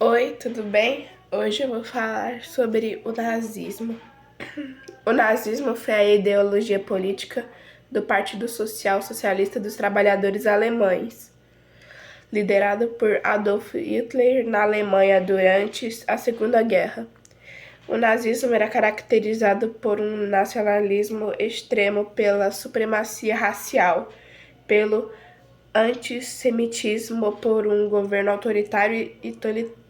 Oi, tudo bem? Hoje eu vou falar sobre o nazismo. O nazismo foi a ideologia política do Partido Social Socialista dos Trabalhadores Alemães, liderado por Adolf Hitler na Alemanha durante a Segunda Guerra. O nazismo era caracterizado por um nacionalismo extremo, pela supremacia racial, pelo antissemitismo, por um governo autoritário e totalitário.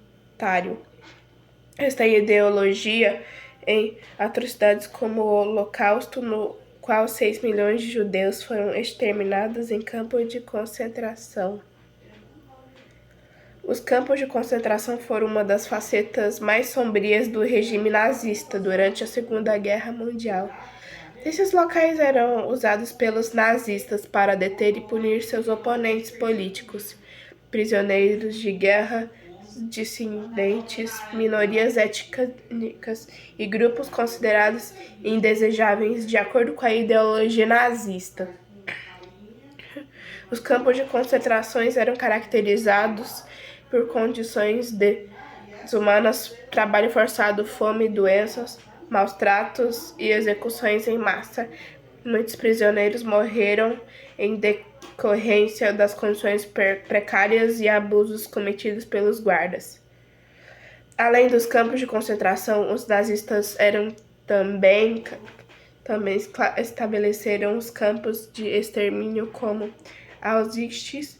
Esta ideologia em atrocidades como o Holocausto, no qual 6 milhões de judeus foram exterminados em campos de concentração. Os campos de concentração foram uma das facetas mais sombrias do regime nazista durante a Segunda Guerra Mundial. Esses locais eram usados pelos nazistas para deter e punir seus oponentes políticos, prisioneiros de guerra, dissidentes, minorias étnicas e grupos considerados indesejáveis de acordo com a ideologia nazista. Os campos de concentrações eram caracterizados por condições desumanas, trabalho forçado, fome, doenças, maus tratos e execuções em massa. Muitos prisioneiros morreram em decorrência das condições precárias e abusos cometidos pelos guardas. Além dos campos de concentração, os nazistas também estabeleceram os campos de extermínio como Auschwitz,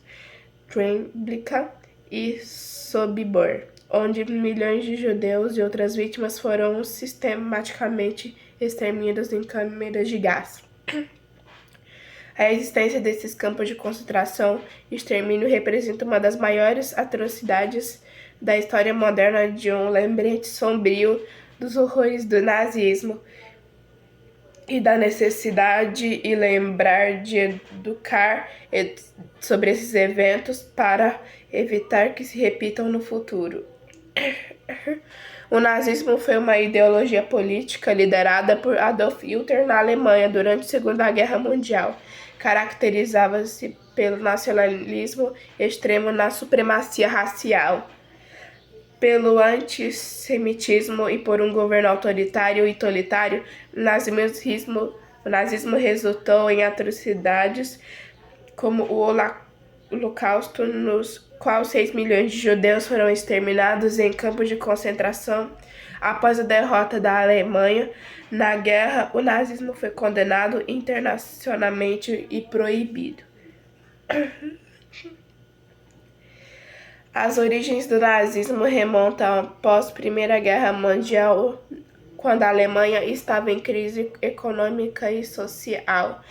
Treblinka e Sobibor, onde milhões de judeus e outras vítimas foram sistematicamente exterminados em câmeras de gás. A existência desses campos de concentração e extermínio representa uma das maiores atrocidades da história moderna, de um lembrete sombrio dos horrores do nazismo e da necessidade de lembrar de educar sobre esses eventos para evitar que se repitam no futuro. O nazismo foi uma ideologia política liderada por Adolf Hitler na Alemanha durante a Segunda Guerra Mundial. Caracterizava-se pelo nacionalismo extremo na supremacia racial, pelo antissemitismo e por um governo autoritário e totalitário. O nazismo resultou em atrocidades como o Holocausto, nos quais 6 milhões de judeus foram exterminados em campos de concentração. Após a derrota da Alemanha na guerra, o nazismo foi condenado internacionalmente e proibido. As origens do nazismo remontam após a Primeira Guerra Mundial, quando a Alemanha estava em crise econômica e social.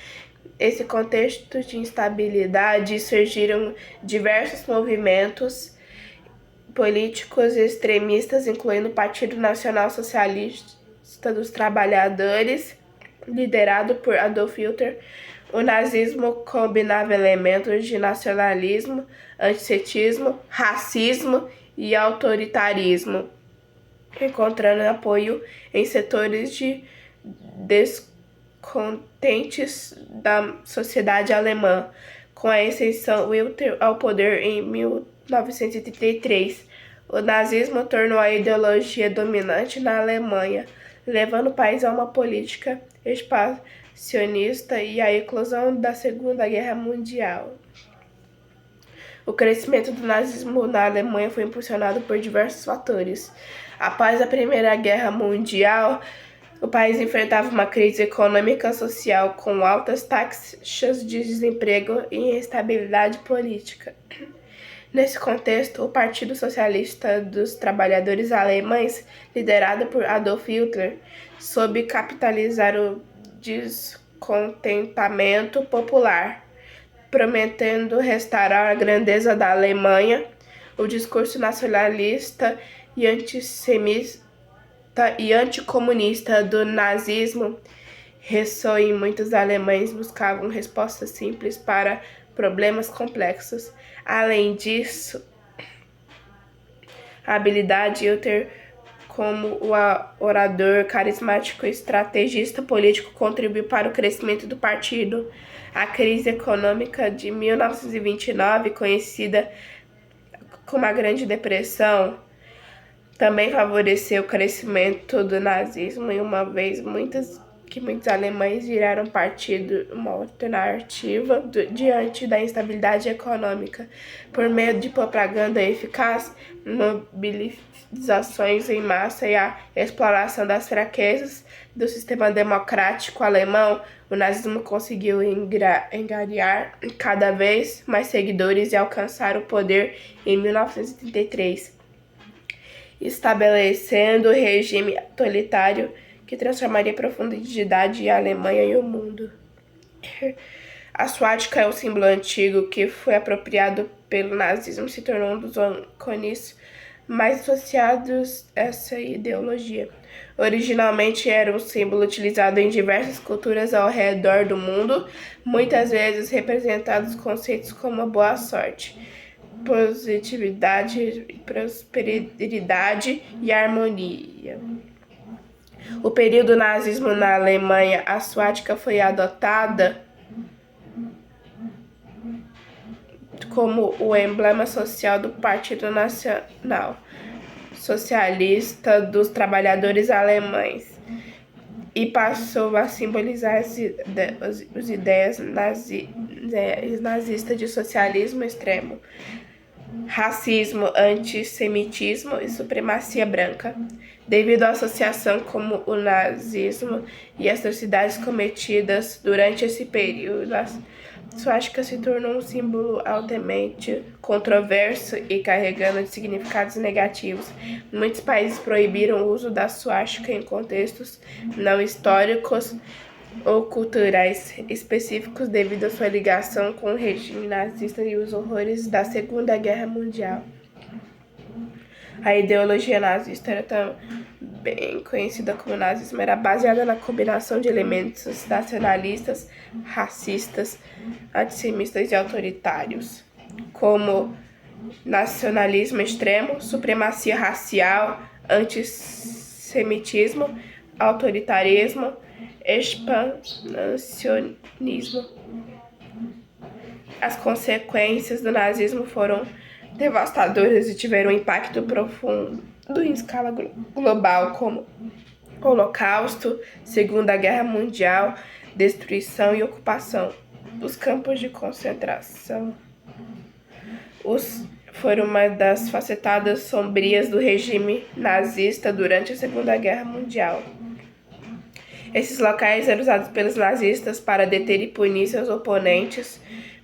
Nesse contexto de instabilidade, surgiram diversos movimentos políticos extremistas, incluindo o Partido Nacional Socialista dos Trabalhadores, liderado por Adolf Hitler. O nazismo combinava elementos de nacionalismo, antissemitismo, racismo e autoritarismo, encontrando apoio em setores de descontentes da sociedade alemã, com a ascensão de Hitler ao poder em 1933. O nazismo tornou a ideologia dominante na Alemanha, levando o país a uma política expansionista e a eclosão da Segunda Guerra Mundial. O crescimento do nazismo na Alemanha foi impulsionado por diversos fatores. Após a Primeira Guerra Mundial, o país enfrentava uma crise econômica e social, com altas taxas de desemprego e instabilidade política. Nesse contexto, o Partido Socialista dos Trabalhadores Alemães, liderado por Adolf Hitler, soube capitalizar o descontentamento popular, prometendo restaurar a grandeza da Alemanha. O discurso nacionalista e antissemita e anticomunista do nazismo ressoou em muitos alemães buscavam respostas simples para problemas complexos. Além disso, a habilidade de Hitler como o orador carismático e estrategista político contribuiu para o crescimento do partido. A crise econômica de 1929, conhecida como a Grande Depressão, Também favoreceu o crescimento do nazismo e uma vez muitos alemães viraram partido, uma alternativa diante da instabilidade econômica. Por meio de propaganda eficaz, mobilizações em massa e a exploração das fraquezas do sistema democrático alemão, o nazismo conseguiu angariar cada vez mais seguidores e alcançar o poder em 1933. Estabelecendo o regime totalitário que transformaria a profundidade a Alemanha e o mundo. A suástica é um símbolo antigo que foi apropriado pelo nazismo, se tornou um dos ícones mais associados a essa ideologia. Originalmente era um símbolo utilizado em diversas culturas ao redor do mundo, muitas vezes representados conceitos como a boa sorte, positividade, prosperidade e harmonia. O período nazismo na Alemanha, a suástica foi adotada como o emblema social do Partido Nacional Socialista dos Trabalhadores Alemães e passou a simbolizar as ideias nazistas de socialismo extremo, racismo, antissemitismo e supremacia branca. Devido à associação com o nazismo e as atrocidades cometidas durante esse período, a suástica se tornou um símbolo altamente controverso e carregando de significados negativos. Muitos países proibiram o uso da suástica em contextos não históricos ou culturais específicos devido à sua ligação com o regime nazista e os horrores da Segunda Guerra Mundial. A ideologia nazista era também conhecida como nazismo, era baseada na combinação de elementos nacionalistas, racistas, antissemitas e autoritários, como nacionalismo extremo, supremacia racial, antissemitismo, autoritarismo, expansionismo. As consequências do nazismo foram devastadoras e tiveram um impacto profundo em escala global, como Holocausto, Segunda Guerra Mundial, destruição e ocupação. Os campos de concentração foram uma das facetas sombrias do regime nazista durante a Segunda Guerra Mundial. Esses locais eram usados pelos nazistas para deter e punir seus oponentes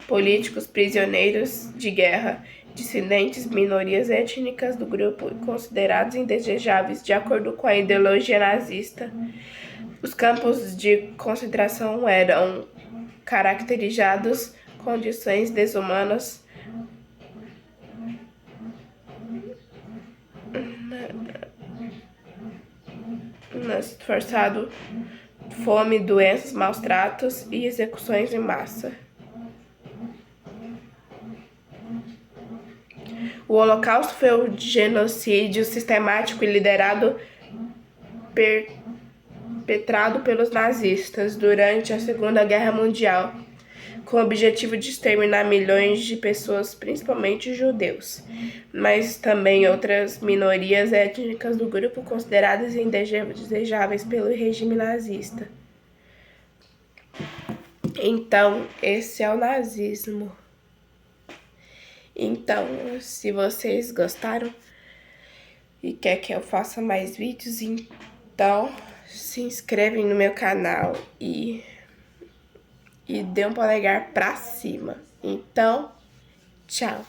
políticos, prisioneiros de guerra, dissidentes, minorias étnicas do grupo considerados indesejáveis de acordo com a ideologia nazista. Os campos de concentração eram caracterizados condições desumanas, forçado, fome, doenças, maus tratos e execuções em massa. O Holocausto foi um genocídio sistemático e liderado, perpetrado pelos nazistas durante a Segunda Guerra Mundial, com o objetivo de exterminar milhões de pessoas, principalmente judeus, mas também outras minorias étnicas do grupo consideradas indesejáveis pelo regime nazista. Então, esse é o nazismo. Então, se vocês gostaram e quer que eu faça mais vídeos, então se inscrevem no meu canal e dê um polegar pra cima. Então, tchau!